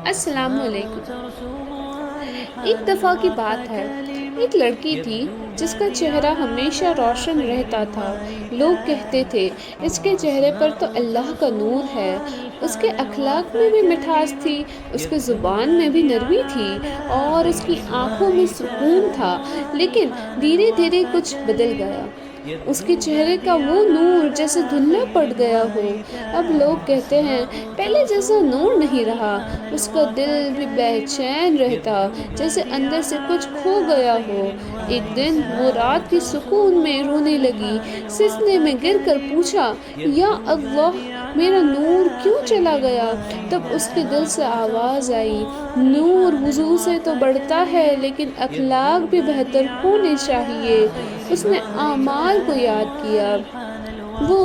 السلام علیکم۔ ایک دفعہ کی بات ہے، ایک لڑکی تھی جس کا چہرہ ہمیشہ روشن رہتا تھا۔ لوگ کہتے تھے اس کے چہرے پر تو اللہ کا نور ہے۔ اس کے اخلاق میں بھی مٹھاس تھی، اس کی زبان میں بھی نرمی تھی اور اس کی آنکھوں میں سکون تھا۔ لیکن دھیرے دھیرے کچھ بدل گیا۔ اس کے چہرے کا وہ نور جیسے دھندلا پڑ گیا ہو۔ اب لوگ کہتے ہیں پہلے جیسا نور نہیں رہا۔ اس کا دل بھی بے چین رہتا، جیسے اندر سے کچھ کھو گیا ہو۔ ایک دن وہ رات کی سکون میں رونے لگی، سجدے میں گر کر پوچھا، یا اللہ، میرا نور کیوں چلا گیا؟ تب اس کے دل سے آواز آئی، نور وضو سے تو بڑھتا ہے لیکن اخلاق بھی بہتر ہونے چاہیے۔ اس نے اعمال کو یاد کیا۔ وہ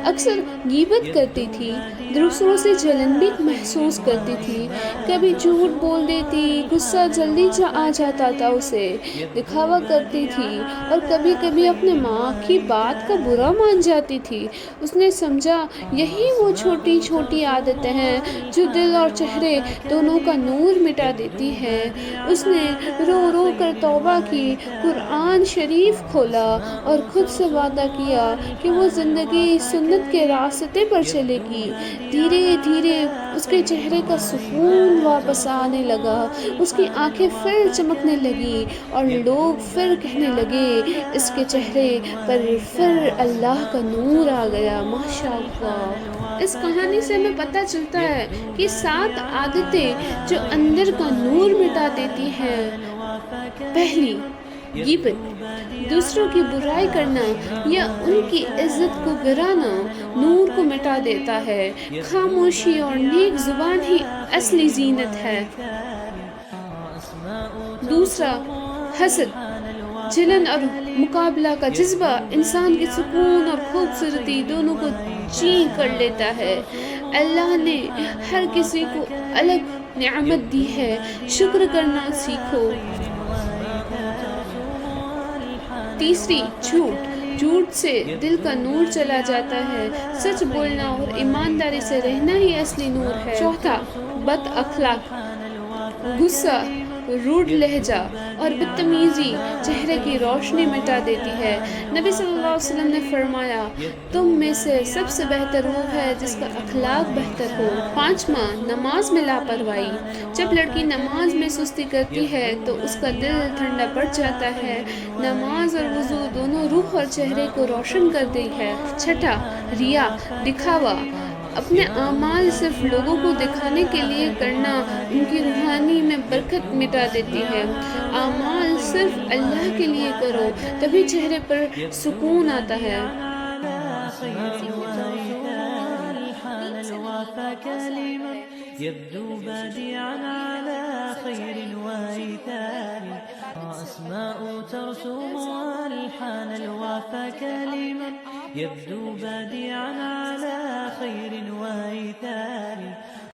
اکثر غیبت کرتی تھی، دوسروں سے جلن بھی محسوس کرتی تھی، کبھی جھوٹ بول دیتی، غصہ جلدی آ جاتا تھا اسے، دکھاوا کرتی تھی اور کبھی کبھی اپنے ماں کی بات کا برا مان جاتی تھی۔ اس نے سمجھا یہی وہ چھوٹی چھوٹی عادتیں ہیں جو دل اور چہرے دونوں کا نور مٹا دیتی ہیں۔ اس نے رو رو کر توبہ کی، قرآن شریف کھولا اور خود سے وعدہ کیا کہ وہ زندگی سنت کے راستے پر چلے گی۔ دھیرے دھیرے اس کے چہرے کا سکون واپس آنے لگا، اس کی آنکھیں پھر چمکنے لگی اور لوگ پھر کہنے لگے اس کے چہرے پر پھر اللہ کا نور آ گیا۔ ماشاء اللہ۔ اس کہانی سے ہمیں پتہ چلتا ہے کہ 7 عادتیں جو اندر کا نور مٹا دیتی ہیں۔ پہلی، غیبت، دوسروں کی برائی کرنا یا ان کی عزت کو گرانا نور کو مٹا دیتا ہے۔ خاموشی اور نیک زبان ہی اصلی زینت ہے۔ دوسرا، حسد، جلن اور مقابلہ کا جذبہ انسان کے سکون اور خوبصورتی دونوں کو چین کر لیتا ہے۔ اللہ نے ہر کسی کو الگ نعمت دی ہے، شکر کرنا سیکھو۔ تیسری، جھوٹ، جھوٹ سے دل کا نور چلا جاتا ہے۔ سچ بولنا اور ایمانداری سے رہنا ہی اصلی نور ہے۔ چوتھا، بد اخلاق، غصہ، روڈ لہجہ اور بدتمیزی چہرے کی روشنی مٹا دیتی ہے۔ نبی صلی اللہ علیہ وسلم نے فرمایا، تم میں سے سب سے بہتر وہ ہے جس کا اخلاق بہتر ہو۔ پانچواں، نماز میں لاپرواہی، جب لڑکی نماز میں سستی کرتی ہے تو اس کا دل ٹھنڈا پڑ جاتا ہے۔ نماز اور وضو دونوں روح اور چہرے کو روشن کرتی ہے۔ چھٹا، ریا، دکھاوا، اپنے اعمال صرف لوگوں کو دکھانے کے لیے کرنا ان کی روحانی میں برکت مٹا دیتی ہے۔ اعمال صرف اللہ کے لیے کرو، تبھی چہرے پر سکون آتا ہے۔ يبدو بادعا على خير وإيثار، وأسماء ترسم ألحان الوفا كلما، يبدو بادعا على خير وإيثار.